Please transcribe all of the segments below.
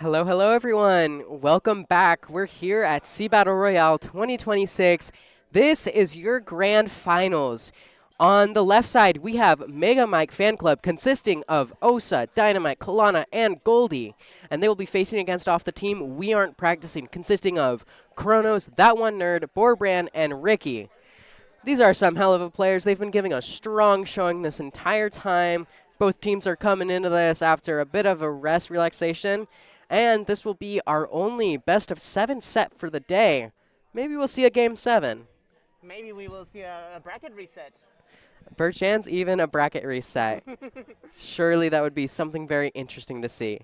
Hello, hello, everyone. Welcome back. We're here at SeaBATTLE Royale 2026. This is your grand finals. On the left side, we have MEGAMIKE Fanclub consisting of Osa, Dynamite, Kalana, and Goldie. And they will be facing against off the team We Aren't Practicing, consisting of Kronos, That One Nerd, Borbrand, and Ricky. These are some hell of a players. They've been giving a strong showing this entire time. Both teams are coming into this after a bit of a rest relaxation. And this will be our only best of 7 set for the day. Maybe we'll see a game 7. Maybe we will see a bracket reset. Perchance even a bracket reset. Surely that would be something very interesting to see.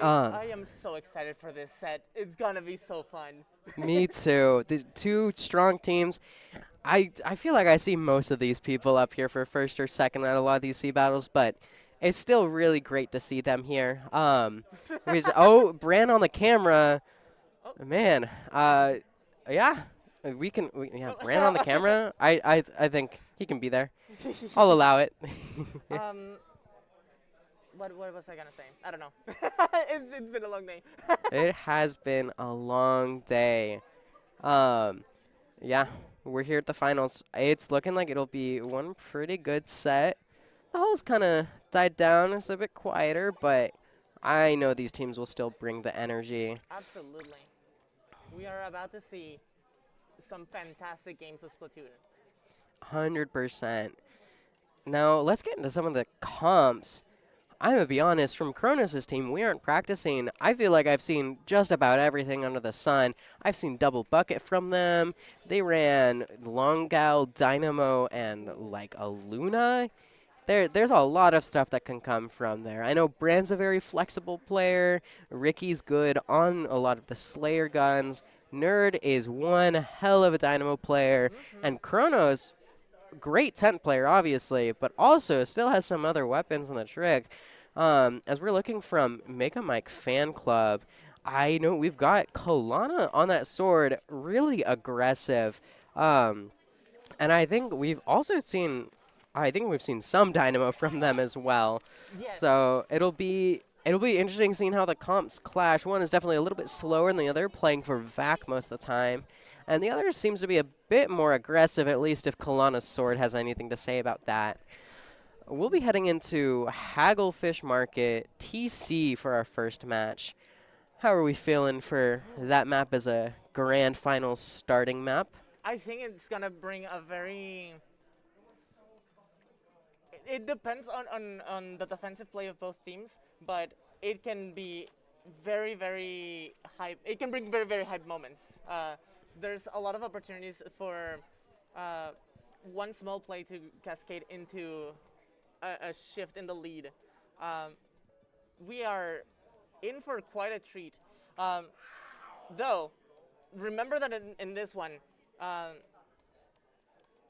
I am so excited for this set. It's gonna be so fun. Me too. The two strong teams. I feel like I see most of these people up here for first or second at a lot of these SeaBattles, but it's still really great to see them here. Bran on the camera. Oh. Man, yeah, Bran on the camera. I think he can be there. I'll allow it. What was I gonna say? I don't know. It's been a long day. It has been a long day. Yeah, we're here at the finals. It's looking like it'll be one pretty good set. The hole's kind of died down. It's a bit quieter, but I know these teams will still bring the energy. Absolutely. We are about to see some fantastic games of Splatoon. 100%. Now, let's get into some of the comps. I'm going to be honest, from Kronos' team, We Aren't Practicing. I feel like I've seen just about everything under the sun. I've seen Double Bucket from them. They ran Long Gal, Dynamo, and like a Luna. There's a lot of stuff that can come from there. I know Brand's a very flexible player. Ricky's good on a lot of the Slayer guns. Nerd is one hell of a Dynamo player. And Kronos, great tent player, obviously, but also still has some other weapons in the trick. As we're looking from MEGAMIKE Fanclub, I know we've got Kalana on that sword, really aggressive. And I think we've also seen, we've seen some Dynamo from them as well. Yes. So it'll be interesting seeing how the comps clash. One is definitely a little bit slower than the other, playing for VAC most of the time. And the other seems to be a bit more aggressive, at least if Kalana's sword has anything to say about that. We'll be heading into Hagglefish Market, TC, for our first match. How are we feeling for that map as a grand finals starting map? I think it's gonna bring a very. It depends on the defensive play of both teams, but it can be very, very hype. It can bring very, very hype moments. There's a lot of opportunities for one small play to cascade into a shift in the lead. We are in for quite a treat. Though, remember that in this one,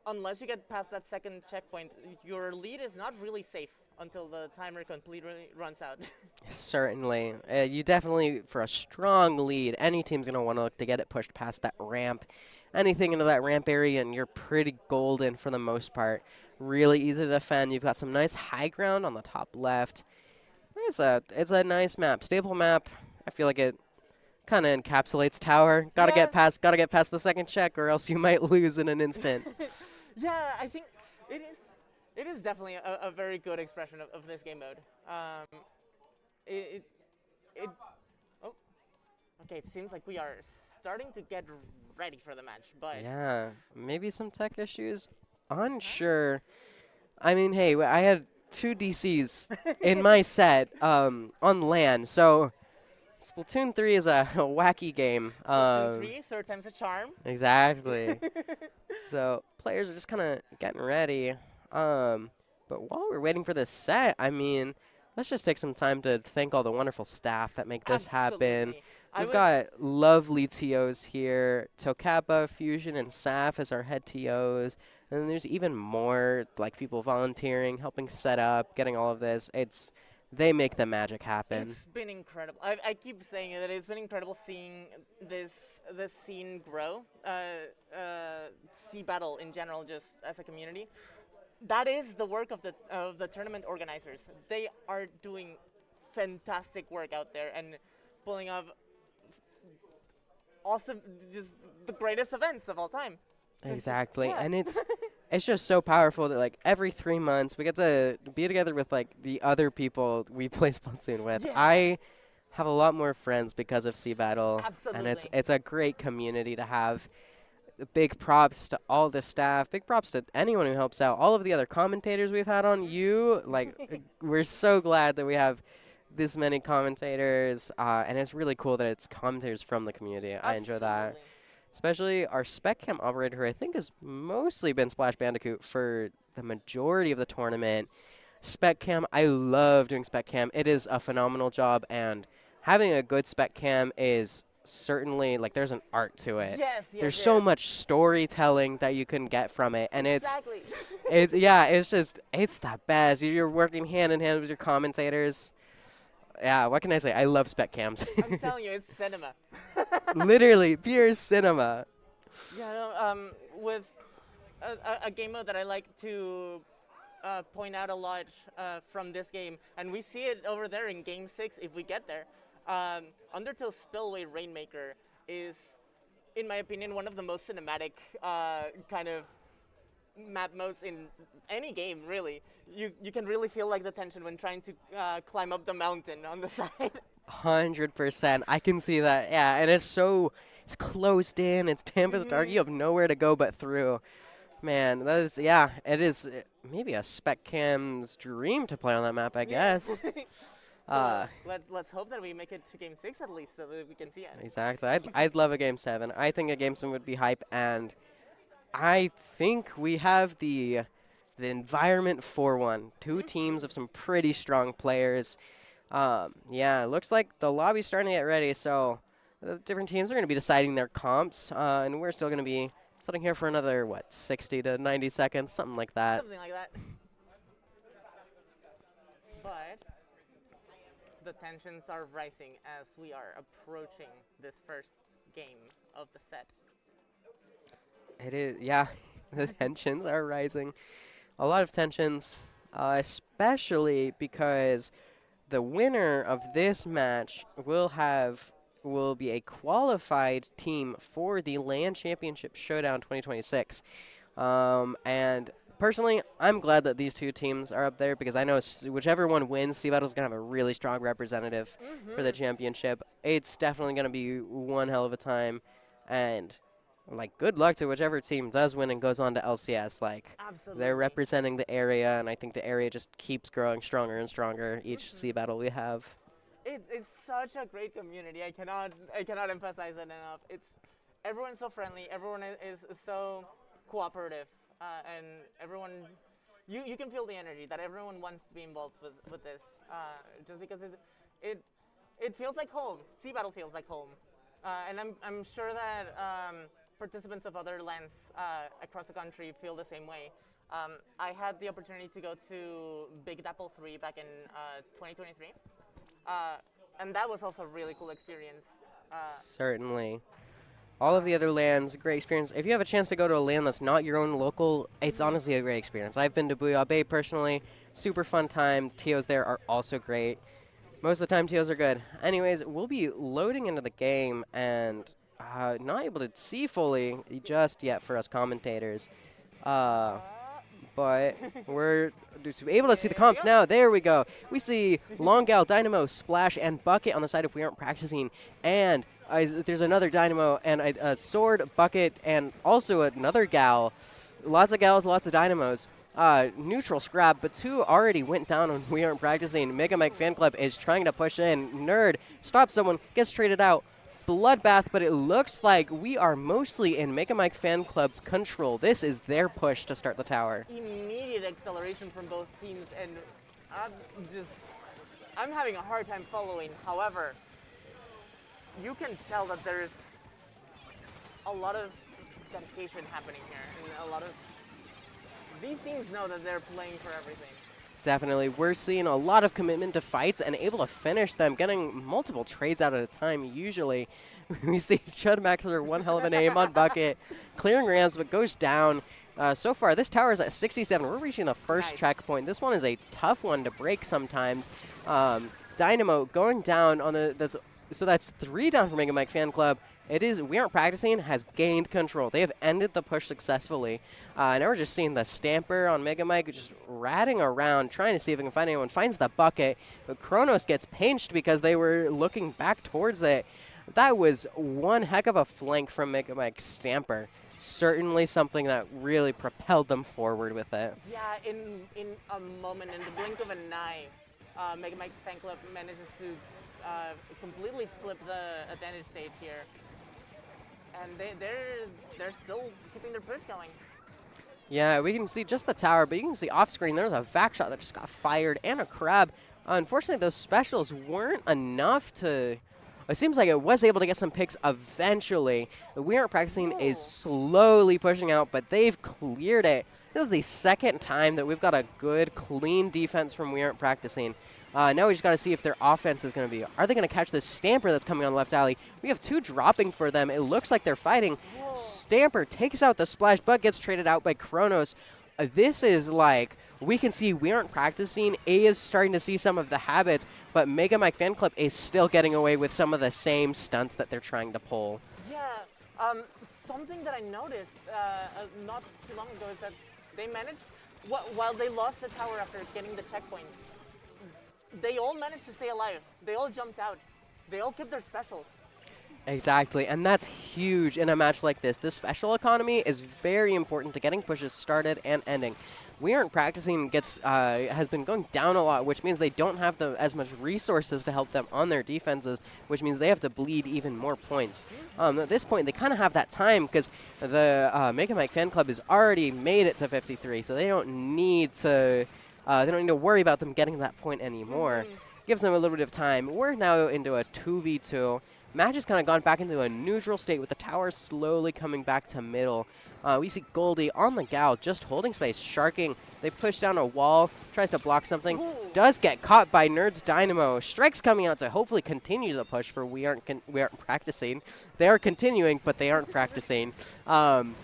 unless you get past that second checkpoint, your lead is not really safe until the timer completely runs out. Certainly. You definitely, for a strong lead, any team's going to want to look to get it pushed past that ramp. Anything into that ramp area, and you're pretty golden for the most part. Really easy to defend. You've got some nice high ground on the top left. It's a nice map. Stable map. I feel like it kind of encapsulates tower. Gotta get past the second check, or else you might lose in an instant. Yeah, I think it is definitely a very good expression of this game mode. Oh, okay, it seems like we are starting to get ready for the match, but Yeah, maybe some tech issues. Unsure. I mean, hey, I had 2 DCs in my set on LAN, so Splatoon 3 is a wacky game. Splatoon 3, third time's a charm. Exactly. So players are just kind of getting ready. But while we're waiting for this set, I mean, let's just take some time to thank all the wonderful staff that make this happen. Absolutely. We've got lovely TOs here. Tokappa, Fusion, and Saf as our head TOs. And then there's even more, like, people volunteering, helping set up, getting all of this. They make the magic happen. It's been incredible. I keep saying it, that it's been incredible seeing this scene grow. SeaBATTLE in general, just as a community. That is the work of the tournament organizers. They are doing fantastic work out there and pulling off awesome, just the greatest events of all time. Exactly, Yeah. and it's just so powerful that like every 3 months we get to be together with like the other people we play Splatoon with. Yeah. I have a lot more friends because of SeaBATTLE, and Absolutely. it's a great community to have. Big props to all the staff. Big props to anyone who helps out. All of the other commentators we've had on you. Like, we're so glad that we have this many commentators, and it's really cool that it's commentators from the community. I enjoy that. Absolutely. Especially our spec cam operator, who I think has mostly been Splash Bandicoot for the majority of the tournament. Spec cam, I love doing spec cam. It is a phenomenal job, and having a good spec cam is certainly, like, there's an art to it. Yes, yes, There's so yes. much storytelling that you can get from it, and Exactly. it's the best. You're working hand in hand with your commentators. Yeah, what can I say? I love spec cams. I'm telling you, it's cinema. Literally, pure cinema. Yeah, no, with a game mode that I like to point out a lot from this game, and we see it over there in Game 6 if we get there. Undertale Spillway Rainmaker is, in my opinion, one of the most cinematic kind of map modes in any game, really. You can really feel like the tension when trying to climb up the mountain on the side. 100%. I can see that. Yeah, and it's closed in. It's Tempest Dark. You have nowhere to go but through. Man, it is maybe a spec cam's dream to play on that map, I guess. So let's hope that we make it to Game 6 at least, so that we can see it. Exactly. I'd love a Game 7. I think a Game 7 would be hype, and I think we have the environment for one. Two teams of some pretty strong players. Yeah, looks like the lobby's starting to get ready, so the different teams are going to be deciding their comps, and we're still going to be sitting here for another, 60 to 90 seconds, something like that. Something like that. But the tensions are rising as we are approaching this first game of the set. It is, yeah, the tensions are rising. A lot of tensions, especially because the winner of this match will be a qualified team for the LAN Championship Showdown 2026. And personally, I'm glad that these two teams are up there because I know whichever one wins, SeaBATTLE is going to have a really strong representative for the championship. It's definitely going to be one hell of a time. And, good luck to whichever team does win and goes on to LCS. Absolutely. They're representing the area, and I think the area just keeps growing stronger and stronger each SeaBATTle we have. It's such a great community. I cannot emphasize it enough. Everyone's so friendly. Everyone is so cooperative, and everyone, you can feel the energy that everyone wants to be involved with this. Just because it feels like home. SeaBATTle feels like home, and I'm sure that participants of other lands across the country feel the same way. I had the opportunity to go to Big Dapple 3 back in 2023. And that was also a really cool experience. Certainly. All of the other lands, great experience. If you have a chance to go to a land that's not your own local, it's honestly a great experience. I've been to Booyah Bay personally. Super fun time. TOs there are also great. Most of the time, TOs are good. Anyways, we'll be loading into the game and not able to see fully just yet for us commentators. But we're able to see the comps now. There we go. We see Long Gal, Dynamo, Splash, and Bucket on the side if we aren't practicing. And there's another Dynamo and a Sword, Bucket, and also another Gal. Lots of Gals, lots of Dynamos. Neutral scrap, but two already went down when we aren't practicing. MEGAMIKE FANCLUB is trying to push in. Nerd stops someone, gets traded out. Bloodbath, but it looks like we are mostly in MEGAMIKE FANCLUB's control. This is their push to start the tower. Immediate acceleration from both teams, and I'm having a hard time following. However, you can tell that there's a lot of dedication happening here, and a lot of these teams know that they're playing for everything. Definitely. We're seeing a lot of commitment to fights and able to finish them, getting multiple trades out at a time usually. We see Chud Maxler, one hell of a name on Bucket, clearing ramps, but goes down. So far, this tower is at 67. We're reaching the first checkpoint. This one is a tough one to break sometimes. Dynamo going down on the so that's 3 down for MEGAMIKE Fan Club. It is We Aren't Practicing has gained control. They have ended the push successfully. Now we're just seeing the Stamper on MEGAMIKE just ratting around, trying to see if it can find anyone. Finds the bucket, but Kronos gets pinched because they were looking back towards it. That was one heck of a flank from MEGAMIKE Stamper. Certainly something that really propelled them forward with it. Yeah, in a moment, in the blink of an eye, MEGAMIKE Fan Club manages to completely flip the advantage stage here, and they're still keeping their push going. Yeah, we can see just the tower, but you can see off screen there's a vac shot that just got fired and a crab. Unfortunately, those specials weren't enough to. It seems like it was able to get some picks eventually. We Aren't Practicing is slowly pushing out, but they've cleared it. This is the second time that we've got a good, clean defense from We Aren't Practicing. Now we just got to see if their offense is going to be. Are they going to catch this Stamper that's coming on the left alley? We have 2 dropping for them. It looks like they're fighting. Whoa. Stamper takes out the splash, but gets traded out by Kronos. This is like, we can see We Aren't Practicing is starting to see some of the habits, but MEGAMIKE Fan Club is still getting away with some of the same stunts that they're trying to pull. Yeah, something that I noticed not too long ago is that they managed, while they lost the tower after getting the checkpoint, they all managed to stay alive. They all jumped out. They all kept their specials. Exactly, and that's huge in a match like this. This special economy is very important to getting pushes started and ending. We Aren't Practicing has been going down a lot, which means they don't have as much resources to help them on their defenses, which means they have to bleed even more points. At this point, they kind of have that time because the MEGAMIKE Fan Club has already made it to 53, so they don't need to worry about them getting that point anymore. Gives them a little bit of time. We're now into a 2v2. Match has kind of gone back into a neutral state with the tower slowly coming back to middle. We see Goldie on the gal, just holding space, sharking. They push down a wall, tries to block something, does get caught by Nerd's Dynamo. Strikes coming out to hopefully continue the push for We Aren't Practicing. They are continuing, but they aren't practicing. And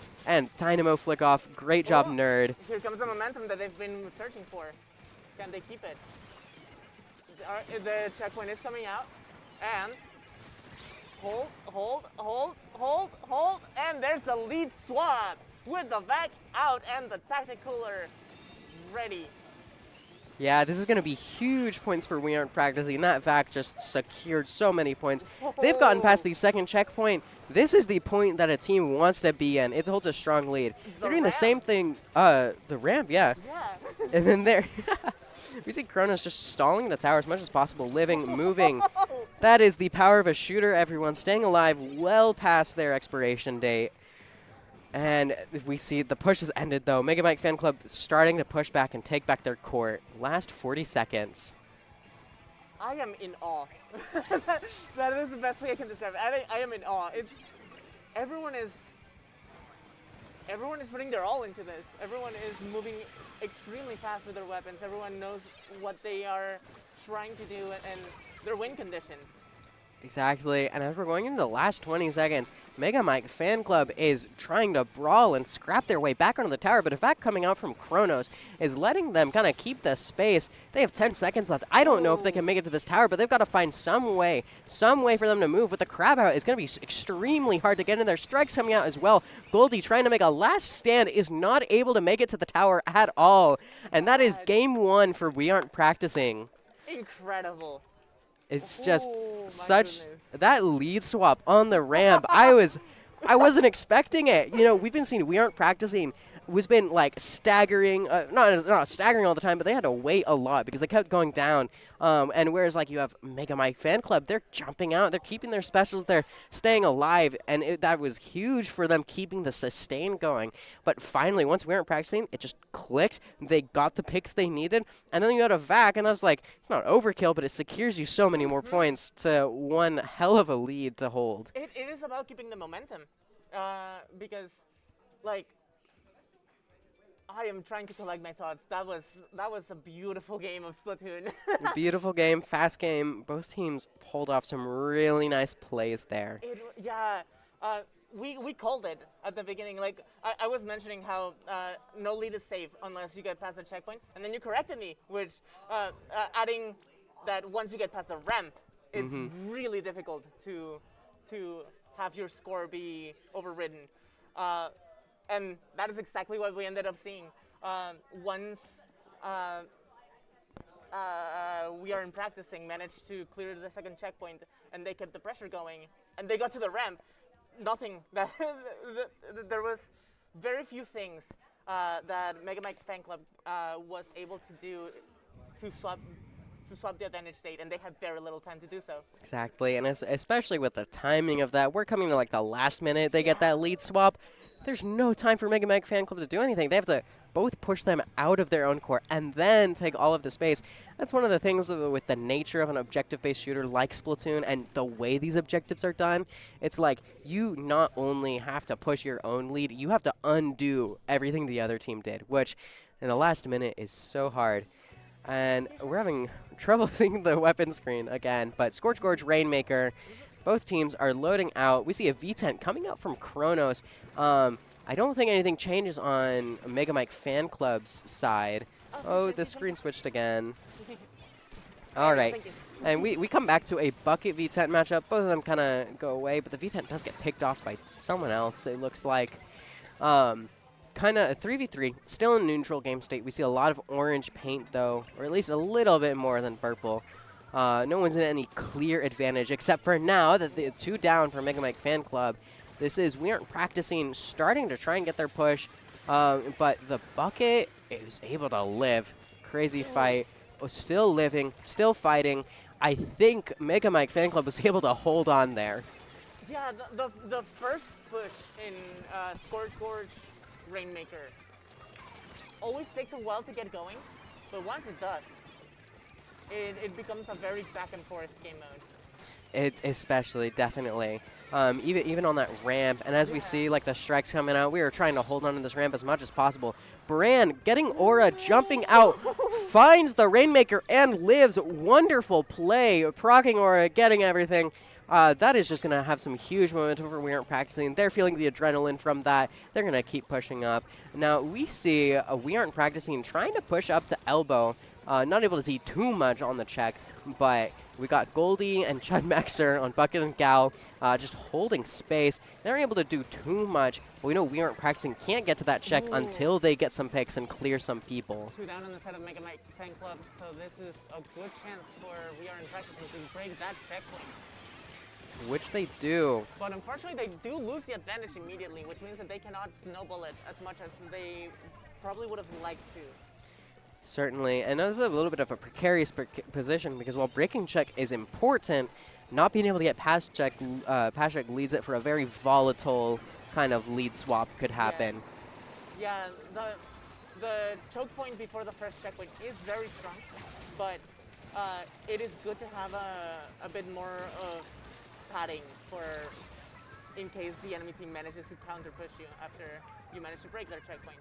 Dynamo flick off. Great job, Nerd. Here comes the momentum that they've been searching for. Can they keep it? The checkpoint is coming out, and hold, and there's the lead swap with the vac out and the tacticaler ready. Yeah, this is going to be huge points for We Aren't Practicing. That vac just secured so many points. They've gotten past the second checkpoint. This is the point that a team wants to be in. It holds a strong lead. They're doing the same thing. The ramp, yeah. And then there, we see Kronos just stalling the tower as much as possible, living, moving. That is the power of a shooter, everyone. Staying alive well past their expiration date. And we see the push has ended, though. MEGAMIKE Fan Club starting to push back and take back their court. Last 40 seconds. I am in awe. That is the best way I can describe it. I am in awe. Everyone is putting their all into this. Everyone is moving extremely fast with their weapons. Everyone knows what they are trying to do and their win conditions. Exactly, and as we're going into the last 20 seconds, MEGAMIKE Fan Club is trying to brawl and scrap their way back onto the tower, but a vac coming out from Kronos is letting them kind of keep the space. They have 10 seconds left. I don't know if they can make it to this tower, but they've got to find some way for them to move. With the crab out, it's going to be extremely hard to get in there. Strikes coming out as well. Goldie trying to make a last stand is not able to make it to the tower at all, and that is game 1 for We Aren't Practicing. Incredible. It's just that lead swap on the ramp. I wasn't expecting it. You know, we've been seeing We Aren't Practicing was been like staggering, not staggering all the time, but they had to wait a lot because they kept going down. And whereas like you have MEGAMIKE Fan Club, they're jumping out, they're keeping their specials, they're staying alive, and that was huge for them keeping the sustain going. But finally, once We Aren't Practicing, it just clicked. They got the picks they needed, and then you had a vac, and I was like, it's not overkill, but it secures you so many more points to one hell of a lead to hold. It is about keeping the momentum, because like. I am trying to collect my thoughts. That was a beautiful game of Splatoon. Beautiful game, fast game. Both teams pulled off some really nice plays there. We called it at the beginning. Like I was mentioning how no lead is safe unless you get past the checkpoint, and then you corrected me, which adding that once you get past the ramp, it's Mm-hmm. really difficult to have your score be overridden. And that is exactly what we ended up seeing. Once we are in practicing, managed to clear the second checkpoint, and they kept the pressure going, and they got to the ramp. Nothing. There was very few things that MEGAMIKE Fanclub was able to do to swap the advantage state, and they had very little time to do so. Exactly, and especially with the timing of that, we're coming to like the last minute. They get that lead swap. There's no time for MEGAMIKE Fanclub to do anything. They have to both push them out of their own core and then take all of the space. That's one of the things with the nature of an objective-based shooter like Splatoon and the way these objectives are done. It's like you not only have to push your own lead, you have to undo everything the other team did, which in the last minute is so hard. And we're having trouble seeing the weapon screen again, but Scorch Gorge, Rainmaker, both teams are loading out. We see a V10 coming out from Kronos. I don't think anything changes on MEGAMIKE Fanclub's side. Oh, the screen switched again. All right. And we come back to a Bucket V10 matchup. Both of them kind of go away, but the V10 does get picked off by someone else, it looks like. Kind of a 3v3, still in neutral game state. We see a lot of orange paint, though, or at least a little bit more than purple. No one's in any clear advantage, except for now that the 2 down for MEGAMIKE Fanclub. We aren't practicing, starting to try and get their push, but the Bucket is able to live. Crazy fight, still living, still fighting. I think MEGAMIKE Fanclub was able to hold on there. Yeah, the first push in Scorch Gorge Rainmaker always takes a while to get going, but once it does, it becomes a very back and forth game mode. It especially, definitely. Even on that ramp, and as we see like the strikes coming out, we are trying to hold on to this ramp as much as possible. Bran getting Aura, jumping out, finds the Rainmaker and lives. Wonderful play, proccing Aura, getting everything. That is just going to have some huge momentum for We Aren't Practicing. They're feeling the adrenaline from that. They're going to keep pushing up. Now, we see We Aren't Practicing trying to push up to elbow. Not able to see too much on the check, but we got Goldie and Chud Maxer on Bucket and Gal just holding space. They aren't able to do too much. But we know We Aren't Practicing can't get to that check until they get some picks and clear some people. 2 down on the side of MEGAMIKE Fanclub, so this is a good chance for We Aren't Practicing to break that checkpoint. Which they do. But unfortunately, they do lose the advantage immediately, which means that they cannot snowball it as much as they probably would have liked to. Certainly, and this is a little bit of a precarious position because while breaking check is important, not being able to get pass check leads it for a very volatile kind of lead swap could happen. Yes. Yeah, the choke point before the first checkpoint is very strong, but it is good to have a bit more of padding for in case the enemy team manages to counter push you after you manage to break their checkpoint.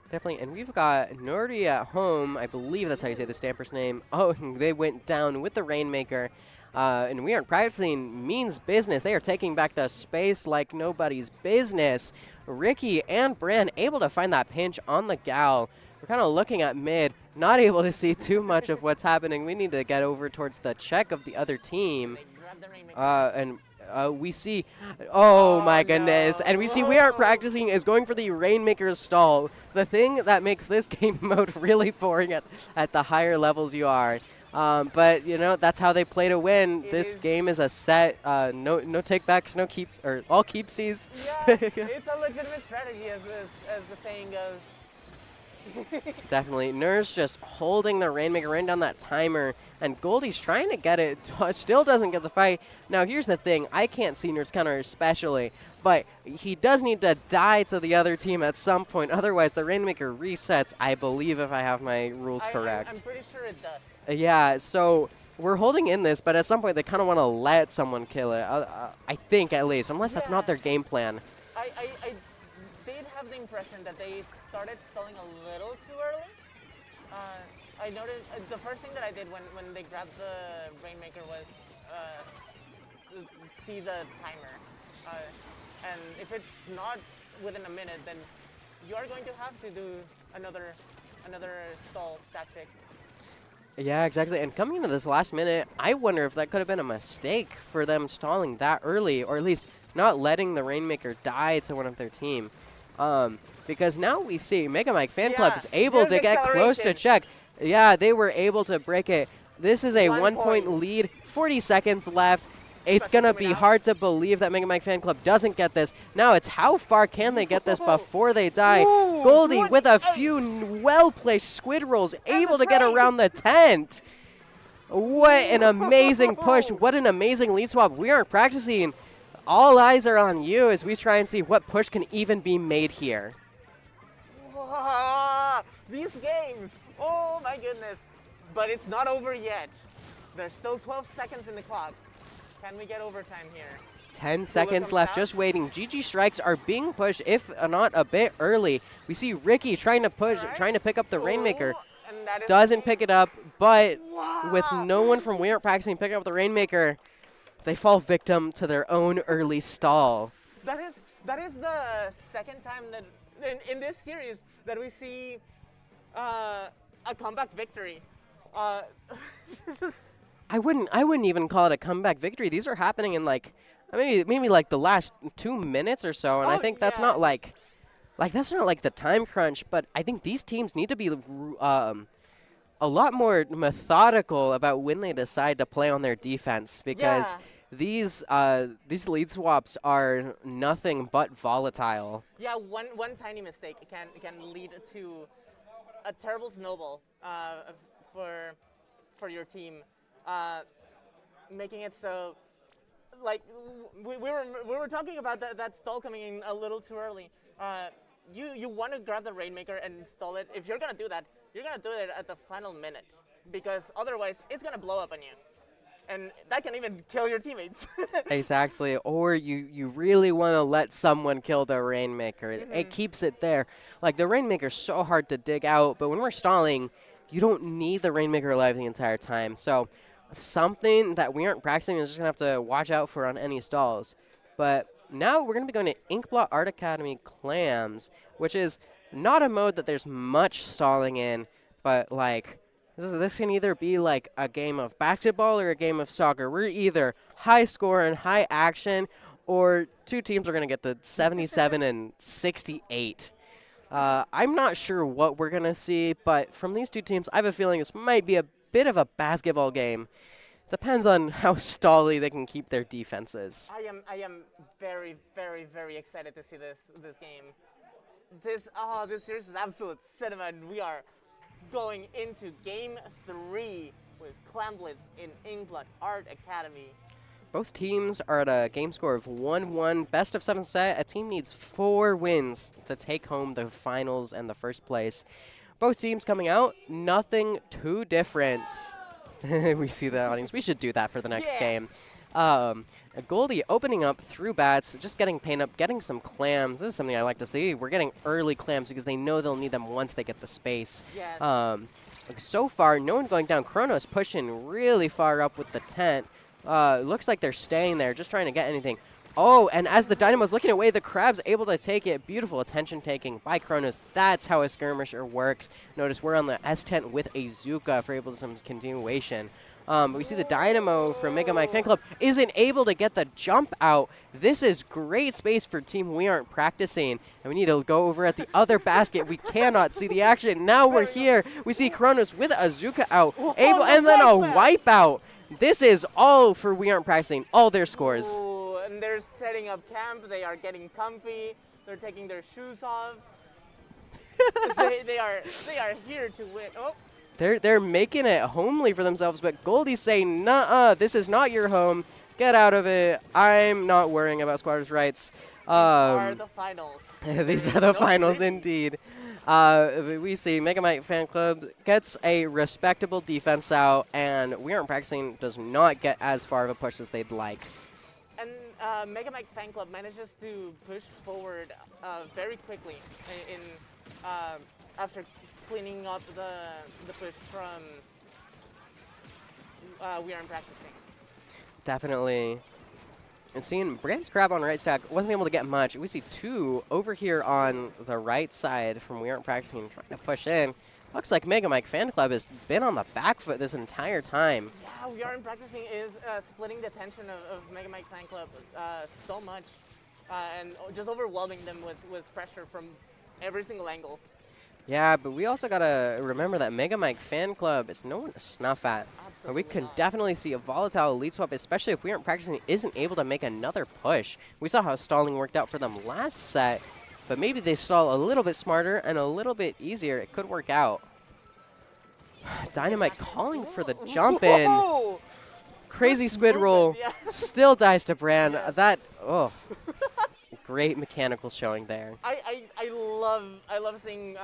Definitely, and we've got Nerdy at home. I believe that's how you say the Stamper's name. Oh, they went down with the Rainmaker. And We Aren't Practicing means business. They are taking back the space like nobody's business. Ricky and Bran able to find that pinch on the Gal. We're kind of looking at mid, not able to see too much of what's happening. We need to get over towards the check of the other team. We see, oh my goodness, and we see We Aren't Practicing is going for the Rainmaker's stall. The thing that makes this game mode really boring at the higher levels you are. But, you know, that's how they play to win. This game is a set, no takebacks, no keeps, or all keepsies. Yeah, it's a legitimate strategy as the saying goes. Definitely. Nurse just holding the Rainmaker right down that timer, and Goldie's trying to get it, still doesn't get the fight. Now, here's the thing. I can't see Nurse counter especially, but he does need to die to the other team at some point. Otherwise, the Rainmaker resets, I believe, if I have my rules correct. I'm pretty sure it does. Yeah, so we're holding in this, but at some point, they kind of want to let someone kill it. I think, at least, unless that's not their game plan. I did have the impression that they started stalling a little too early. I noticed the first thing that I did when they grabbed the Rainmaker was see the timer. And if it's not within a minute, then you are going to have to do another stall tactic. Yeah, exactly. And coming into this last minute, I wonder if that could have been a mistake for them stalling that early, or at least not letting the Rainmaker die to one of their team. Because now we see MEGAMIKE Fan Club Yeah, is able there's to get close to acceleration. check. Yeah, they were able to break it. This is a 1 1-point point. lead, 40 seconds left. It's Special going to coming be out. hard to believe that MEGAMIKE Fan Club doesn't get this. Now it's how far can they get this Whoa. before they die. Ooh, Goldie with a 28. few well-placed squid rolls, And the able to get trade. around the tent. What an amazing push. Whoa. What an amazing lead swap. We aren't practicing. All eyes are on you as we try and see what push can even be made here. These games, oh my goodness. But it's not over yet. There's still 12 seconds in the clock. Can we get overtime here? 10 seconds left, just waiting. GG strikes are being pushed, if not a bit early. We see Ricky trying to push, trying to pick up the Rainmaker. And that is Doesn't pick it up, but Wow. with no one from We Aren't Practicing picking up the Rainmaker, they fall victim to their own early stall. That is the second time that in this series that we see a comeback victory. Just I wouldn't even call it a comeback victory. These are happening in like maybe like the last 2 minutes or so, and I Oh, think that's yeah. not like that's not like the time crunch. But I think these teams need to be a lot more methodical about when they decide to play on their defense, because these lead swaps are nothing but volatile. yeah, one tiny mistake can lead to a terrible snowball for your team, making it so. Like we were talking about that stall coming in a little too early. You want to grab the Rainmaker and stall it. If you're gonna do that, you're gonna do it at the final minute, because otherwise it's gonna blow up on you, and that can even kill your teammates. Exactly. Or you really want to let someone kill the Rainmaker. It keeps it there. Like, the Rainmaker's so hard to dig out, but when we're stalling, you don't need the Rainmaker alive the entire time. So something that we aren't practicing is just going to have to watch out for on any stalls. But now we're going to be going to Inkblot Art Academy Clams, which is not a mode that there's much stalling in, but like this can either be like a game of basketball or a game of soccer. We're either high score and high action, or two teams are going to get to 77 and 68. I'm not sure what we're going to see, but from these two teams, I have a feeling this might be a bit of a basketball game. Depends on how stally they can keep their defenses. I am very excited to see this game. This series is absolute cinema, and we are going into Game 3 with Clamblitz in Inkblot Art Academy. Both teams are at a game score of 1-1, best of 7 set. A team needs 4 wins to take home the finals and the first place. Both teams coming out, nothing too different. We see the audience. We should do that for the next game. Goldie opening up through bats, just getting paint up, getting some clams. This is something I like to see. We're getting early clams because they know they'll need them once they get the space. Yes. So far, no one going down. Chronos pushing really far up with the tent. Looks like they're staying there, just trying to get anything. Oh, and as the Dynamo's looking away, the Crab's able to take it. Beautiful attention taking by Chronos. That's how a skirmisher works. Notice we're on the S tent with a Zuka for able to some continuation. We see the Dynamo from MEGAMIKE Fan Club isn't able to get the jump out. This is great space for team we aren't practicing. And we need to go over at the other basket. We cannot see the action. Now we're here. We see Chronos with a Zuka out. And then a wipeout. This is all for We Aren't Practicing, all their scores. Ooh, and they're setting up camp. They are getting comfy. They're taking their shoes off. they are here to win. Oh. They're making it homely for themselves, but Goldie's saying, nuh-uh, this is not your home. Get out of it. I'm not worrying about squatters' rights. These are the finals. These are the finals indeed. We see MEGAMIKE Fan Club gets a respectable defense out, and We Aren't Practicing does not get as far of a push as they'd like. And MEGAMIKE Fan Club manages to push forward very quickly in after cleaning up the push from We Aren't Practicing. Definitely. And seeing Brand's Crab on right stack wasn't able to get much. We see 2 over here on the right side from We Aren't Practicing trying to push in. Looks like MEGAMIKE Fanclub has been on the back foot this entire time. Yeah, we aren't practicing is splitting the attention of MEGAMIKE Fanclub so much and just overwhelming them with pressure from every single angle. Yeah, but we also gotta remember that MEGAMIKE Fanclub is no one to snuff at. And we Absolutely can not. definitely see a volatile elite swap, especially if we aren't practicing, isn't able to make another push. We saw how stalling worked out for them last set, but maybe they stall a little bit smarter and a little bit easier. It could work out. Dynamite calling for the jump in. Whoa! Crazy Good squid movement, roll. yeah. Still dies to Brand. Yes. That, oh. Great mechanical showing there. I love seeing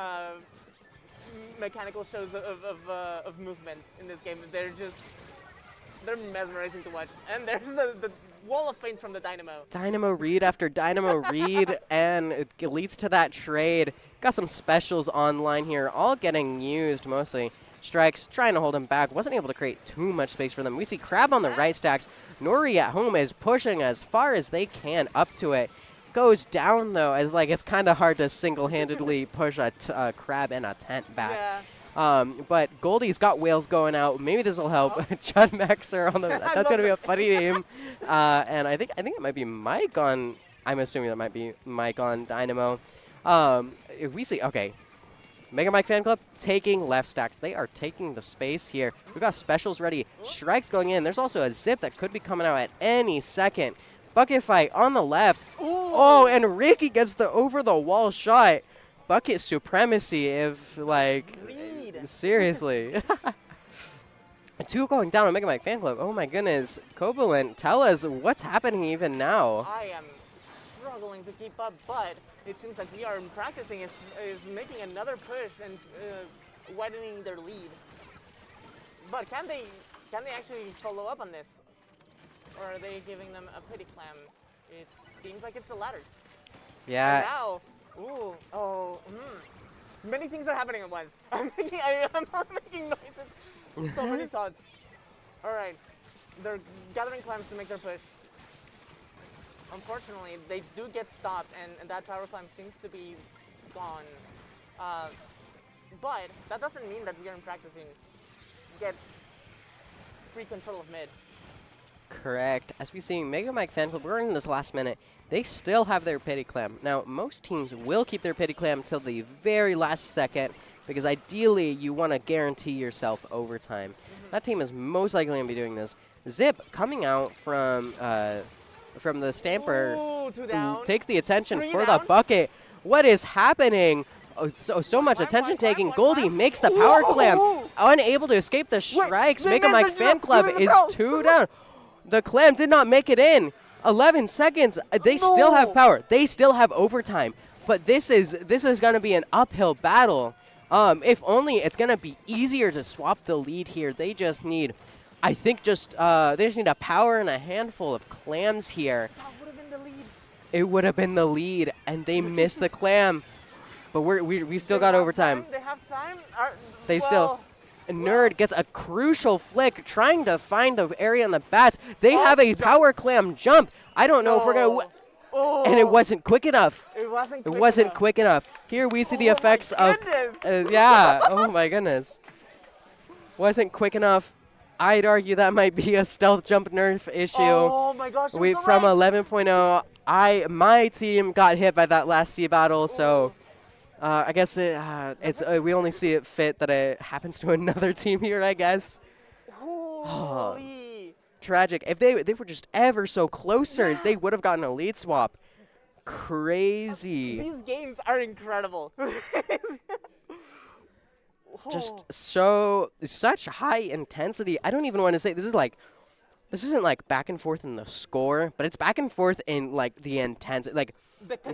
mechanical shows of movement in this game. They're mesmerizing to watch. And there's the wall of paint from the Dynamo. Dynamo read after Dynamo read, and it leads to that trade. Got some specials online here, all getting used mostly. Strikes trying to hold him back, wasn't able to create too much space for them. We see Crab on the right stacks. Nori at home is pushing as far as they can up to it. Goes down though, as like it's kind of hard to single-handedly push a Crab and a tent back. Yeah. But Goldie's got whales going out. Maybe this will help. Chud Maxer on the. That's gonna be a funny name. And I think it might be Mike on. I'm assuming that might be Mike on Dynamo. If we see, okay, MEGAMIKE Fanclub taking left stacks. They are taking the space here. We've got specials ready. Strikes going in. There's also a zip that could be coming out at any second. Bucket fight on the left. Ooh. Oh, and Ricky gets the over the wall shot. Bucket supremacy. If like. Read. Seriously. 2 going down on MEGAMIKE Fanclub. Oh my goodness. Covalent, tell us what's happening even now. I am struggling to keep up, but it seems like we are practicing is making another push and widening their lead. But can they actually follow up on this? Or are they giving them a pity clam? It seems like it's the latter. Yeah. And now, many things are happening at once. I'm making noises. So many thoughts. All right, they're gathering clams to make their push. Unfortunately, they do get stopped, and that power climb seems to be gone. But that doesn't mean that we aren't practicing. Gets free control of mid. Correct. As we see, MEGAMIKE Fanclub, we're in this last minute. They still have their pity clam. Now, most teams will keep their pity clam till the very last second, because ideally you want to guarantee yourself overtime. That team is most likely going to be doing this. Zip coming out from the Stamper. Ooh, 2 down. Takes the attention 3 for down. the bucket. What is happening? Oh, so much Climb, attention climb, taking. climb, Goldie climb. makes the power Whoa. clam. Unable to escape the strikes. they MEGAMIKE missed the Fanclub throw. is Throw. 2 down. The clam did not make it in. 11 seconds. They still have power. They still have overtime. But this is going to be an uphill battle. If only it's going to be easier to swap the lead here. They just need, I think, they just need a power and a handful of clams here. That would have been the lead. It would have been the lead, and they missed the clam. But we've still got overtime. They have time. They still. Nerd gets a crucial flick, trying to find the area on the bats. They have a power clam jump. I don't know if we're gonna. And it wasn't quick enough. It wasn't. It wasn't quick enough. Here we see the Oh my effects of. goodness. Yeah. Oh my goodness. Wasn't quick enough. I'd argue that might be a stealth jump nerf issue. Oh my gosh. We from 11.0. My team got hit by that last SeaBATTLE, so. I guess we only see it fit that it happens to another team here, I guess. Holy. Tragic. If they were just ever so closer, they would have gotten a lead swap. Crazy. These games are incredible. Just such high intensity. I don't even want to say this isn't like back and forth in the score, but it's back and forth in like the intensity. Like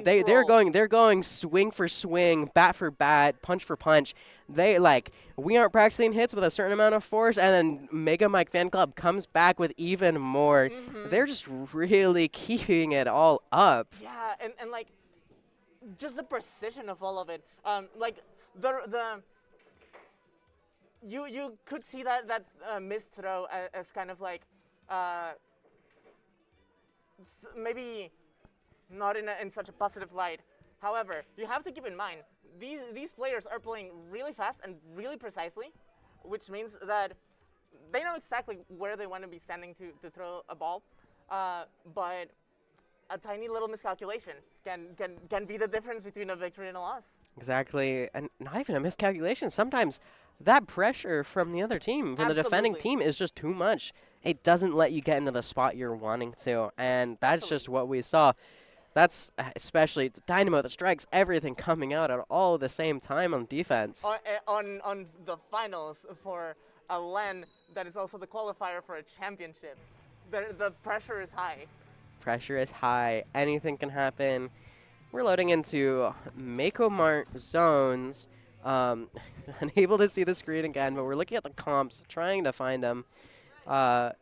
they're going swing for swing, bat for bat, punch for punch. We aren't practicing hits with a certain amount of force, and then MEGAMIKE Fanclub comes back with even more. They're just really keeping it all up. Yeah, and like just the precision of all of it. You could see that missed throw as kind of like maybe not in such a positive light, However, you have to keep in mind, these players are playing really fast and really precisely, which means that they know exactly where they want to be standing to throw a ball, but a tiny little miscalculation can be the difference between a victory and a loss. Exactly, and not even a miscalculation. Sometimes that pressure from the other team, from the defending Absolutely. team, is just too much. It doesn't let you get into the spot you're wanting to, and that's just Especially. what we saw. That's especially the Dynamo that strikes everything coming out at all the same time on defense. On the finals for a LAN that is also the qualifier for a championship. The pressure is high. Pressure is high. Anything can happen. We're loading into Mako zones. Unable to see the screen again, but we're looking at the comps, trying to find them.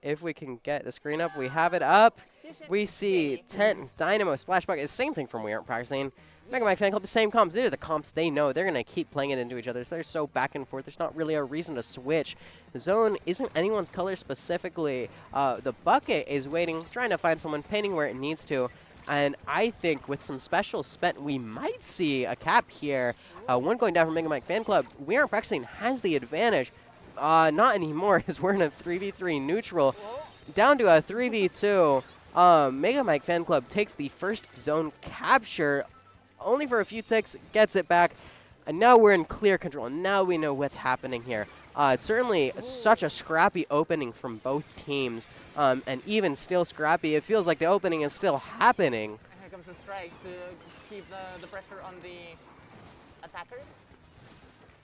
If we can get the screen up, we have it up. We see 10 Dynamo Splashback is same thing from We Aren't Practicing. MEGAMIKE Fan Club, the same comps. These are the comps they know. They're going to keep playing it into each other. So they're so back and forth. There's not really a reason to switch. The zone isn't anyone's color specifically. The bucket is waiting, trying to find someone, painting where it needs to. And I think with some specials spent, we might see a cap here. One going down from MEGAMIKE Fan Club. We Aren't Practicing has the advantage. Not anymore, as we're in a 3v3 neutral. Down to a 3v2. MEGAMIKE Fan Club takes the first zone capture. Only for a few ticks, gets it back. And now we're in clear control. Now we know what's happening here. It's certainly such a scrappy opening from both teams. And even still scrappy, it feels like the opening is still happening. And here comes the strikes to keep the pressure on the attackers.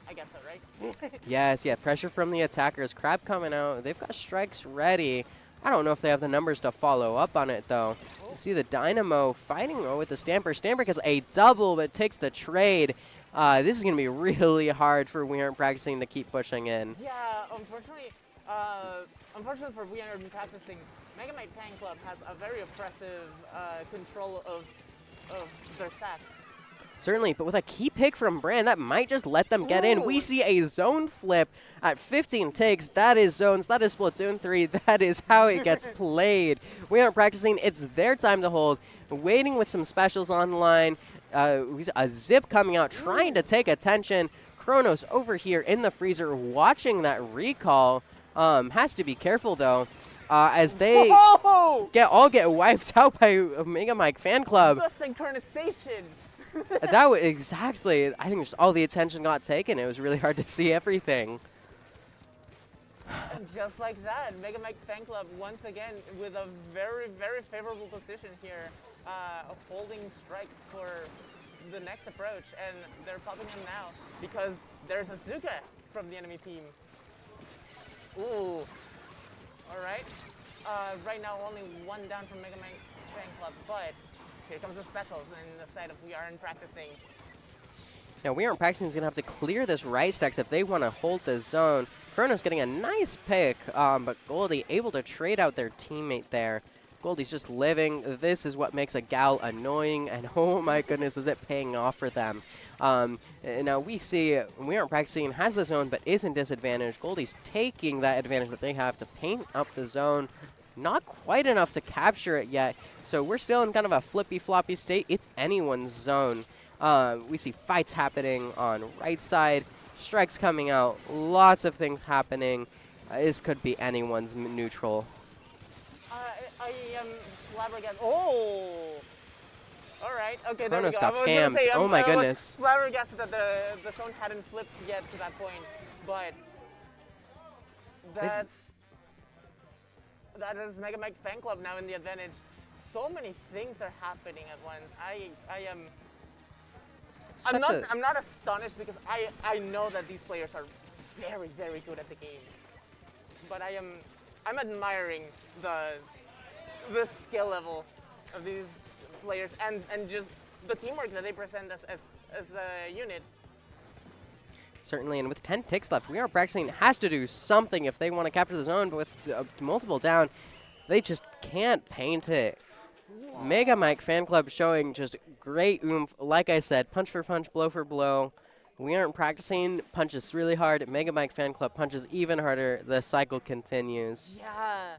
I guess so, right? Yes, yeah, pressure from the attackers. Crab coming out. They've got strikes ready. I don't know if they have the numbers to follow up on it, though. You see the Dynamo fighting with the Stamper. Stamper gets a double, but takes the trade. This is going to be really hard for We Aren't Practicing to keep pushing in. Yeah, unfortunately for We Aren't Practicing, MEGAMIKE Fan Club has a very oppressive control of their sack. Certainly, but with a key pick from Brand, that might just let them get in. We see a zone flip at 15 takes. That is zones. That is Splatoon 3. That is how it gets played. We Aren't Practicing. It's their time to hold. Waiting with some specials on the line. A zip coming out, trying to take attention. Kronos over here in the freezer watching that recall. Has to be careful, though, as they all get wiped out by MEGAMIKE Fan Club. The synchronization. That was exactly. I think just all the attention got taken. It was really hard to see everything. And just like that, MEGAMIKE Fan Club once again with a very, very favorable position here, holding strikes for the next approach, and they're popping him now because there's a Zuka from the enemy team. Ooh. All right. Right now, only one down from MEGAMIKE Fan Club, but here comes the specials in the side of We Aren't Practicing. Now, We Aren't Practicing is going to have to clear this right stacks if they want to hold the zone. Kronos getting a nice pick, but Goldie able to trade out their teammate there. Goldie's just living. This is what makes a gal annoying, and oh my goodness, is it paying off for them. Now we see We Aren't Practicing has the zone, but isn't disadvantaged. Goldie's taking that advantage that they have to paint up the zone. Not quite enough to capture it yet, so we're still in kind of a flippy-floppy state. It's anyone's zone. We see fights happening on right side, strikes coming out, lots of things happening. This could be anyone's neutral. I am flabbergasted. Oh! All right. Okay, there we Kronos go. got I was gonna scammed. say, Oh my I was goodness. flabbergasted that the zone hadn't flipped yet to that point, but that is MEGAMIKE Fan Club now in the advantage. So many things are happening at once. I'm not astonished because I know that these players are very, very good at the game, but I'm admiring the skill level of these players and just the teamwork that they present as a unit. Certainly, and with 10 ticks left, We Aren't Practicing has to do something if they want to capture the zone, but with multiple down, they just can't paint it. MEGAMIKE Fan Club showing just great oomph. Like I said, punch for punch, blow for blow. We Aren't Practicing punches really hard. MEGAMIKE Fan Club punches even harder. The cycle continues. Yeah.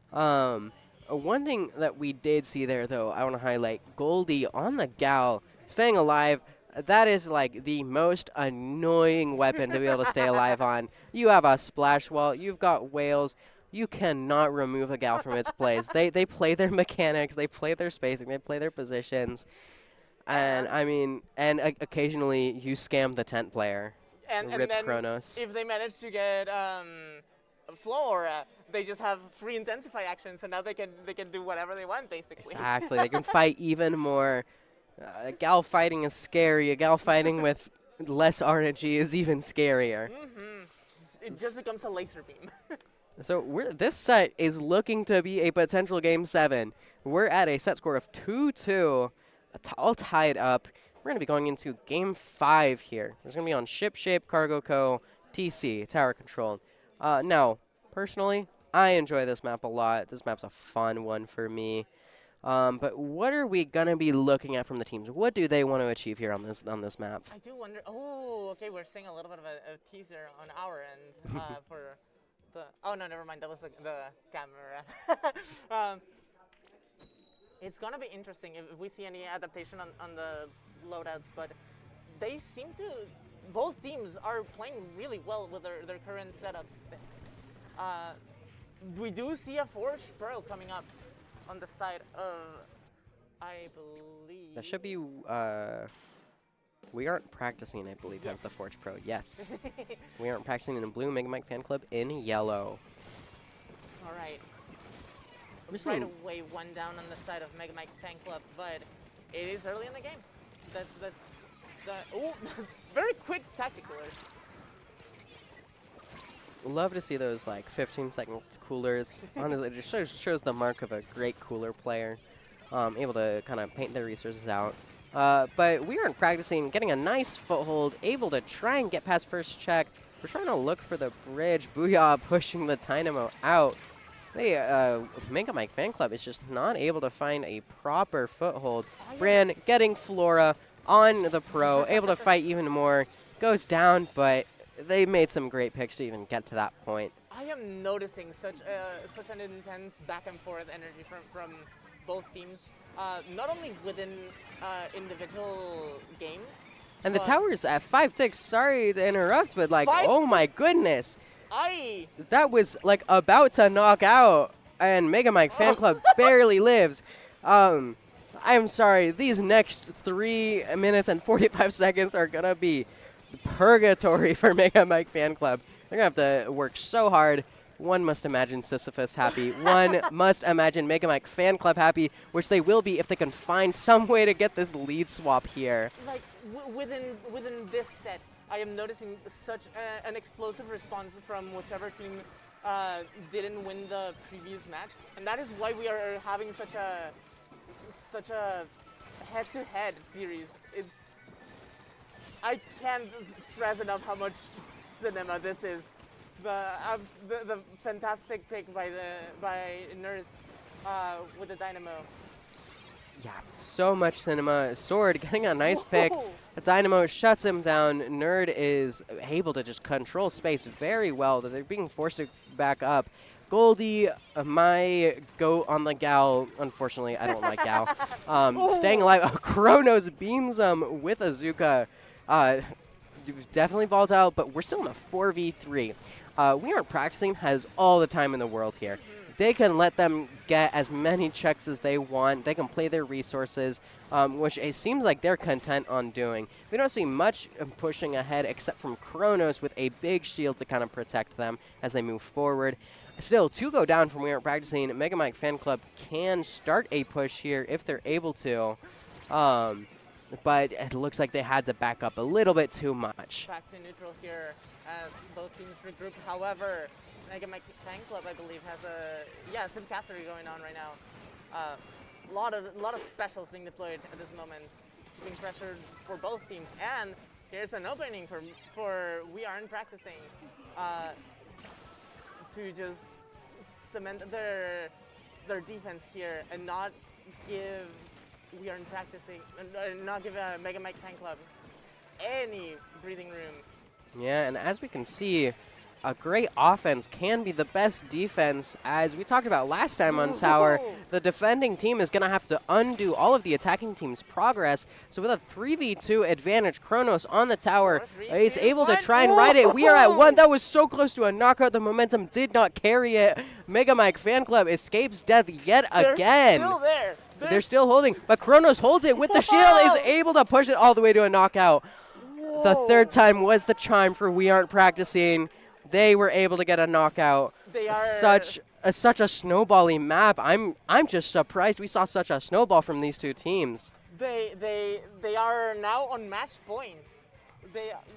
One thing that we did see there, though, I want to highlight Goldie on the gal, staying alive. That is like the most annoying weapon to be able to stay alive on. You have a splash wall. You've got whales. You cannot remove a gal from its place. They play their mechanics. They play their spacing. They play their positions. And I mean, and occasionally you scam the tent player. And Rip then Kronos. if they manage to get Flora, they just have free intensify actions, so now they can do whatever they want basically. Exactly. They can fight even more. A gal fighting is scary. A gal fighting with less RNG is even scarier. It just becomes a laser beam. So this set is looking to be a potential Game 7. We're at a set score of 2-2, all tied up. We're going to be going into Game 5 here. There's going to be on Ship Shape, Cargo Co., TC, Tower Control. Now, personally, I enjoy this map a lot. This map's a fun one for me. But what are we going to be looking at from the teams? What do they want to achieve here on this map? I do wonder. Oh, okay, we're seeing a little bit of a teaser on our end for the. Oh no, never mind. That was the camera. It's gonna be interesting if we see any adaptation on the loadouts, but they seem to. Both teams are playing really well with their current setups. We do see a Forge Pro coming up on the side of, I believe. That should be. We aren't practicing, I believe, as the Forge Pro. Yes. We aren't practicing in blue, MEGAMIKE Fan Club in yellow. All right. We're Right away, one down on the side of MEGAMIKE Fan Club, but it is early in the game. That's the. Oh, very quick tactical. Love to see those like 15-second coolers. Honestly, it just shows the mark of a great cooler player. Able to kind of paint their resources out. But we aren't practicing, getting a nice foothold, able to try and get past first check. We're trying to look for the bridge. Booyah pushing the Dynamo out. They, MEGAMIKE Fan Club is just not able to find a proper foothold. Bran getting Flora on the Pro, able to fight even more. Goes down, but they made some great picks to even get to that point. I am noticing such an intense back and forth energy from both teams. Not only within individual games. And the tower's at 5-6. Sorry to interrupt, but like, oh my goodness. That was like about to knock out, and MEGAMIKE Fan Club barely lives. I'm sorry, these next 3 minutes and 45 seconds are going to be purgatory for MEGAMIKE Fan Club. They're going to have to work so hard. One must imagine Sisyphus happy. One must imagine MEGAMIKE Fan Club happy, which they will be if they can find some way to get this lead swap here. Like, within this set, I am noticing such an explosive response from whichever team didn't win the previous match, and that is why we are having such a head-to-head series. I can't stress enough how much cinema this is. The fantastic pick by Nerth with the Dynamo. Yeah, so much cinema. Sword getting a nice pick. The Dynamo shuts him down. Nerd is able to just control space very well. They're being forced to back up. Goldie, my goat on the gal. Unfortunately, I don't like gal. Staying alive. Kronos beams him with Azuka. Definitely volatile, but we're still in a 4v3. We aren't practicing, has all the time in the world here. They can let them get as many checks as they want. They can play their resources, which it seems like they're content on doing. We don't see much pushing ahead except from Kronos with a big shield to kind of protect them as they move forward. Still, 2 go down from We Aren't Practicing. MEGAMIKE Fan Club can start a push here if they're able to. But it looks like they had to back up a little bit too much. Back to neutral here as both teams regroup. However, MEGAMIKE Fan Club, I believe, has a Simcassery going on right now. A lot of specials being deployed at this moment, being pressured for both teams. And here's an opening for We Aren't Practicing to just cement their defense here and not give We Aren't Practicing, not give MEGAMIKE Fan Club any breathing room. Yeah, and as we can see, a great offense can be the best defense. As we talked about last time on Tower, the defending team is going to have to undo all of the attacking team's progress. So with a 3v2 advantage, Kronos on the tower is able to try and ride it. We are at 1. That was so close to a knockout. The momentum did not carry it. MEGAMIKE FANCLUB escapes death yet again. They're still there. They're still holding, but Kronos holds it with the shield, is able to push it all the way to a knockout. The third time was the charm for We Aren't Practicing. They were able to get a knockout. They are such a snowbally map. I'm just surprised we saw such a snowball from these two teams. They are now on match point.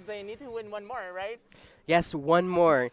They need to win one more, right? Yes, one more.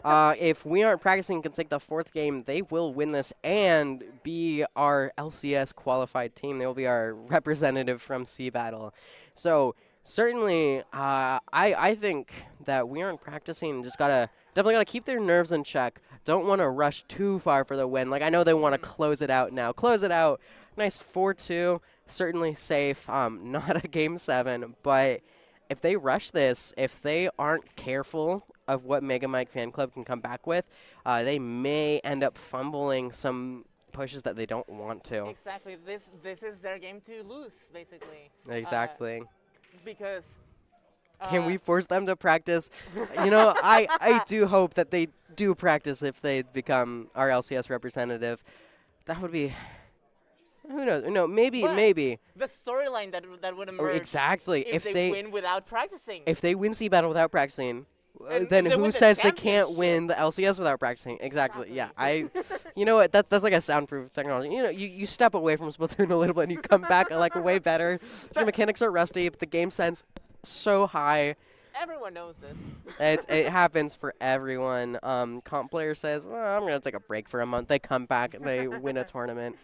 If We Aren't Practicing can take the 4th game, they will win this and be our LCS qualified team. They will be our representative from SeaBATTLE. So certainly, I think that We Aren't Practicing just definitely gotta keep their nerves in check. Don't want to rush too far for the win. Like, I know they want to close it out now. Close it out. Nice 4-2. Certainly safe. Not a game 7, but if they rush this, if they aren't careful of what MEGAMIKE FANCLUB can come back with, they may end up fumbling some pushes that they don't want to. Exactly. This is their game to lose, basically. Exactly. Because can we force them to practice? You know, I do hope that they do practice if they become our LCS representative. That would be, who knows? No, maybe. The storyline that would emerge. Exactly. If they win without practicing. If they win SeaBATTLE without practicing, And then they who win the says they can't championship. win the LCS without practicing? Exactly. Yeah. You know what? That's like a soundproof technology. You know, you step away from Splatoon a little bit and you come back like way better. Your mechanics are rusty, but the game sense so high. Everyone knows this. It happens for everyone. Comp player says, well, I'm going to take a break for a month. They come back, they win a tournament.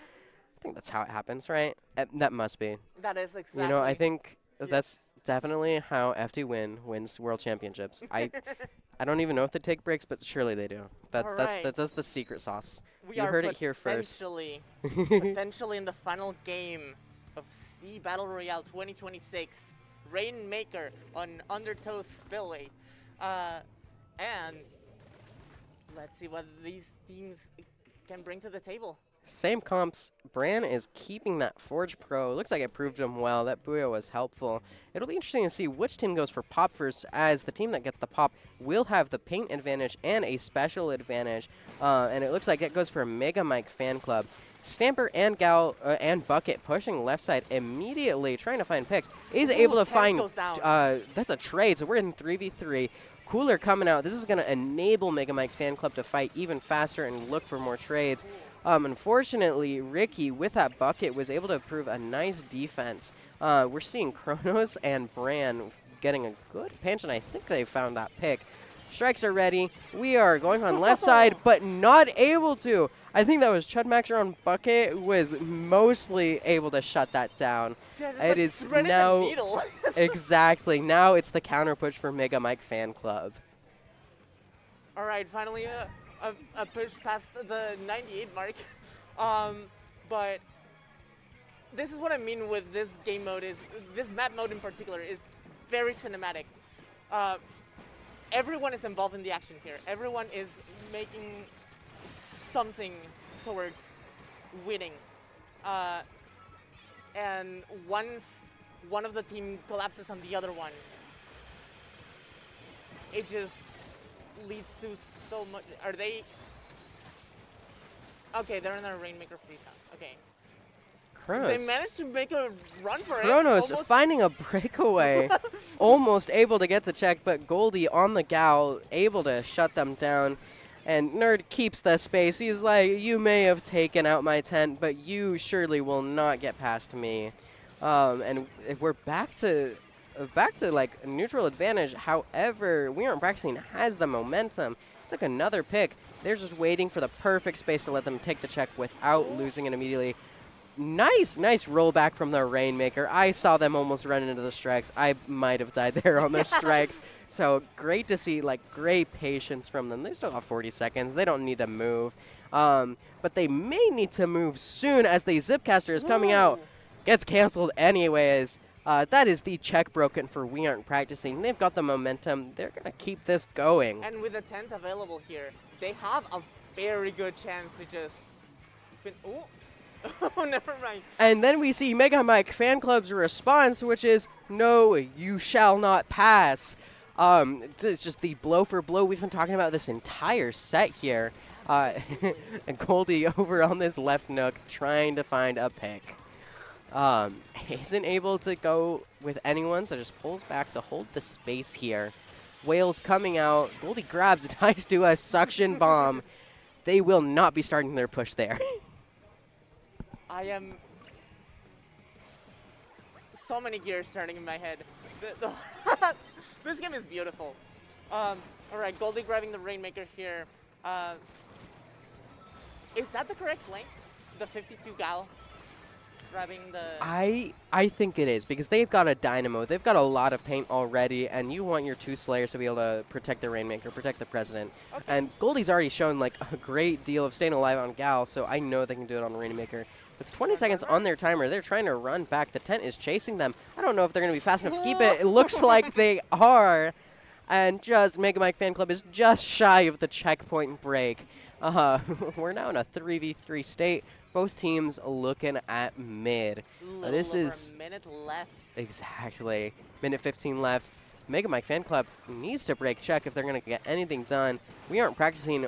I think that's how it happens, right? That must be. That is exactly. You know, I think that's definitely how FT wins world championships. I don't even know if they take breaks, but surely they do. That's the secret sauce. You heard it here first. Potentially in the final game of SeaBATTLE Royale 2026. Rainmaker on Undertow Spillway. And let's see what these teams can bring to the table. Same comps. Bran is keeping that Forge Pro. Looks like it proved him well. That Booyah was helpful. It'll be interesting to see which team goes for pop first, as the team that gets the pop will have the paint advantage and a special advantage. And it looks like it goes for MEGAMIKE FANCLUB. Stamper and Gal and Bucket pushing left side immediately, trying to find picks. Is able to find. That's a trade, so we're in 3v3. Cooler coming out. This is going to enable MEGAMIKE FANCLUB to fight even faster and look for more trades. Unfortunately, Ricky, with that bucket, was able to prove a nice defense. We're seeing Kronos and Bran getting a good pinch, and I think they found that pick. Strikes are ready. We are going on left side, but not able to. I think that was Chudmaxer on bucket was mostly able to shut that down. It is now exactly. Now it's the counter push for MEGAMIKE FANCLUB. All right, finally a push past the 98 mark. But this is what I mean with this game mode is this map mode in particular is very cinematic. Everyone is involved in the action here. Everyone is making something towards winning. And once one of the team collapses on the other one, it just leads to so much. Are they? Okay, they're in a Rainmaker free count. Okay. Kronos. They managed to make a run for Kronos it. finding a breakaway. Almost able to get the check, but Goldie on the Gal, able to shut them down. And Nerd keeps the space. He's like, you may have taken out my tent, but you surely will not get past me. And we're back to like neutral advantage. However, We Aren't Practicing has the momentum. Took another pick. They're just waiting for the perfect space to let them take the check without losing it immediately. Nice rollback from the Rainmaker. I saw them almost run into the strikes. I might have died there on the strikes. So great to see, like, great patience from them. They still have 40 seconds. They don't need to move. But they may need to move soon as the Zipcaster is coming out. Gets canceled anyways. That is the check broken for We Aren't Practicing. They've got the momentum. They're going to keep this going. And with the 10th available here, they have a very good chance to just... Oh, oh, never mind. And then we see MEGAMIKE Fanclub's response, which is, no, you shall not pass. It's just the blow for blow we've been talking about this entire set here. And Goldie over on this left nook trying to find a pick. Isn't able to go with anyone, so just pulls back to hold the space here. Whales coming out. Goldie grabs, ties to a suction bomb. They will not be starting their push there. I am... So many gears turning in my head. This game is beautiful. Alright, Goldie grabbing the Rainmaker here. Is that the correct length? The 52 gal? Grabbing the... I think it is, because they've got a Dynamo. They've got a lot of paint already, and you want your 2 Slayers to be able to protect the Rainmaker, protect the President. Okay. And Goldie's already shown like a great deal of staying alive on Gal, so I know they can do it on Rainmaker. With 20 seconds on their timer, they're trying to run back. The tent is chasing them. I don't know if they're going to be fast enough to keep it. It looks like they are. And just MEGAMIKE Fanclub is just shy of the checkpoint break. We're now in a 3v3 state. Both teams looking at mid. This is a minute left. Exactly. Minute 15 left. MEGAMIKE Fanclub needs to break check if they're going to get anything done. We Aren't Practicing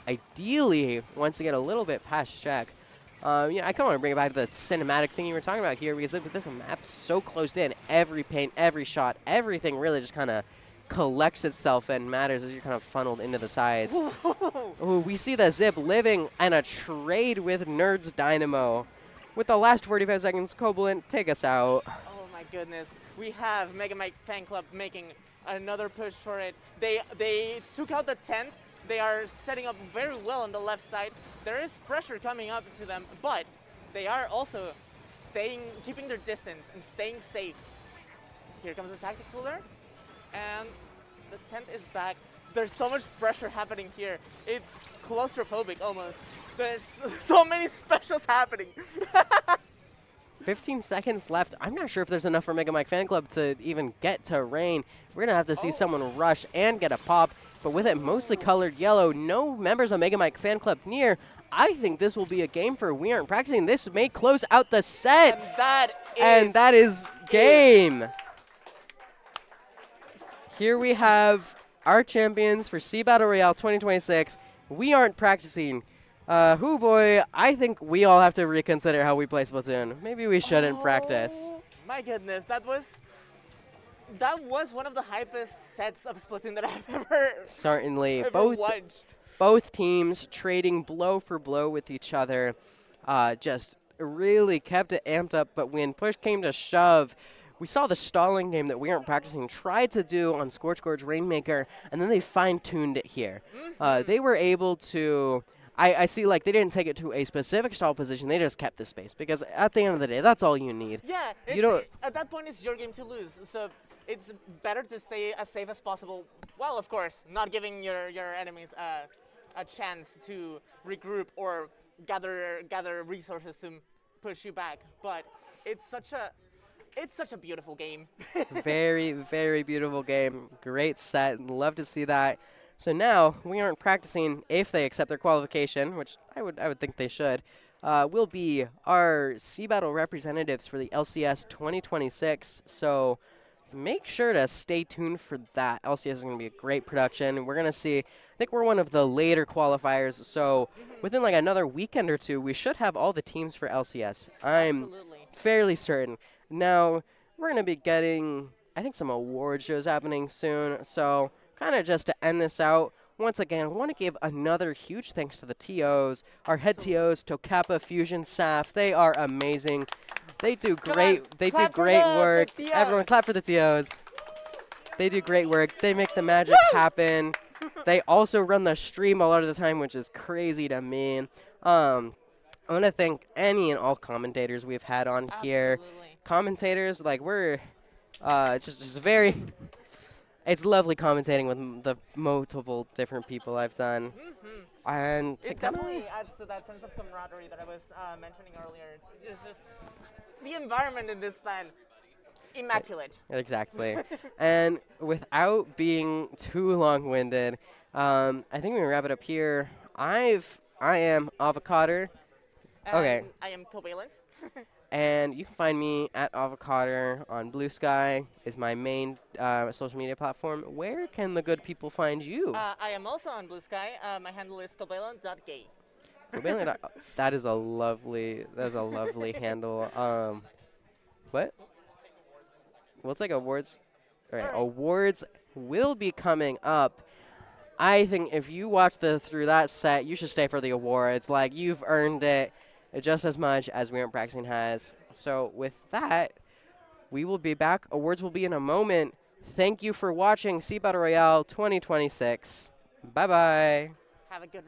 ideally wants to get a little bit past check. Yeah, I kind of want to bring it back to the cinematic thing you were talking about here, because look at this map so closed in. Every paint, every shot, everything really just kind of collects itself and matters as you're kind of funneled into the sides. Ooh, we see the Zip living and a trade with Nerds Dynamo. With the last 45 seconds, Kobolent, take us out. Oh my goodness. We have MEGAMIKE Fanclub making another push for it. They took out the 10th. They are setting up very well on the left side. There is pressure coming up to them, but they are also keeping their distance and staying safe. Here comes the tactic cooler, and the 10th is back. There's so much pressure happening here. It's claustrophobic almost. There's so many specials happening. 15 seconds left. I'm not sure if there's enough for MEGAMIKE Fanclub to even get to Rain. We're going to have to see someone rush and get a pop. But with it mostly colored yellow, no members of MEGAMIKE Fanclub near. I think this will be a game for We Aren't Practicing. This may close out the set. And that is game. Here we have our champions for SeaBATTLE Royale 2026. We Aren't Practicing. Hoo boy, I think we all have to reconsider how we play Splatoon. Maybe we shouldn't practice. My goodness, that was one of the hypest sets of Splatoon that I've Certainly. ever watched. Both teams trading blow for blow with each other. Just really kept it amped up, but when push came to shove, we saw the stalling game that We Aren't Practicing tried to do on Scorch Gorge Rainmaker, and then they fine-tuned it here. They were able to... I see, like, they didn't take it to a specific stall position. They just kept the space, because at the end of the day, that's all you need. Yeah, at that point, it's your game to lose. So it's better to stay as safe as possible. Well, of course, not giving your enemies a chance to regroup or gather resources to push you back. But it's such a beautiful game. Very, very beautiful game. Great set. Love to see that. So now We Aren't Practicing, if they accept their qualification, which I would think they should, will be our SeaBATTLE representatives for the LCS 2026. So make sure to stay tuned for that. LCS is going to be a great production. We're going to see, I think we're one of the later qualifiers. So within like another weekend or two, we should have all the teams for LCS. I'm fairly certain. Now, we're going to be getting, I think, some award shows happening soon. So kind of just to end this out, once again, I want to give another huge thanks to the TOs, our head TOs, Tokappa, Fusion, Saf. They are amazing. They do great. They do great work. Everyone, clap for the TOs. They do great work. They make the magic happen. They also run the stream a lot of the time, which is crazy to me. I want to thank any and all commentators we've had on here. Commentators, like, we're just very... It's lovely commentating with the multiple different people I've done. And it definitely adds to that sense of camaraderie that I was mentioning earlier. It's just the environment in this stand. Immaculate. Exactly. And without being too long-winded, I think we can wrap it up here. I am Avocado. Okay. And I am covalent. And you can find me at Avocado on Blue Sky is my main social media platform. Where can the good people find you? I am also on Blue Sky. My handle is covalent.gay. Covalent, that is a lovely handle. What? We'll take awards. All right, All right. awards will be coming up. I think if you watch through that set, you should stay for the awards. Like, you've earned it just as much as We Aren't Practicing has. So with that, we will be back. Awards will be in a moment. Thank you for watching SeaBATTLE Royale 2026. Bye-bye. Have a good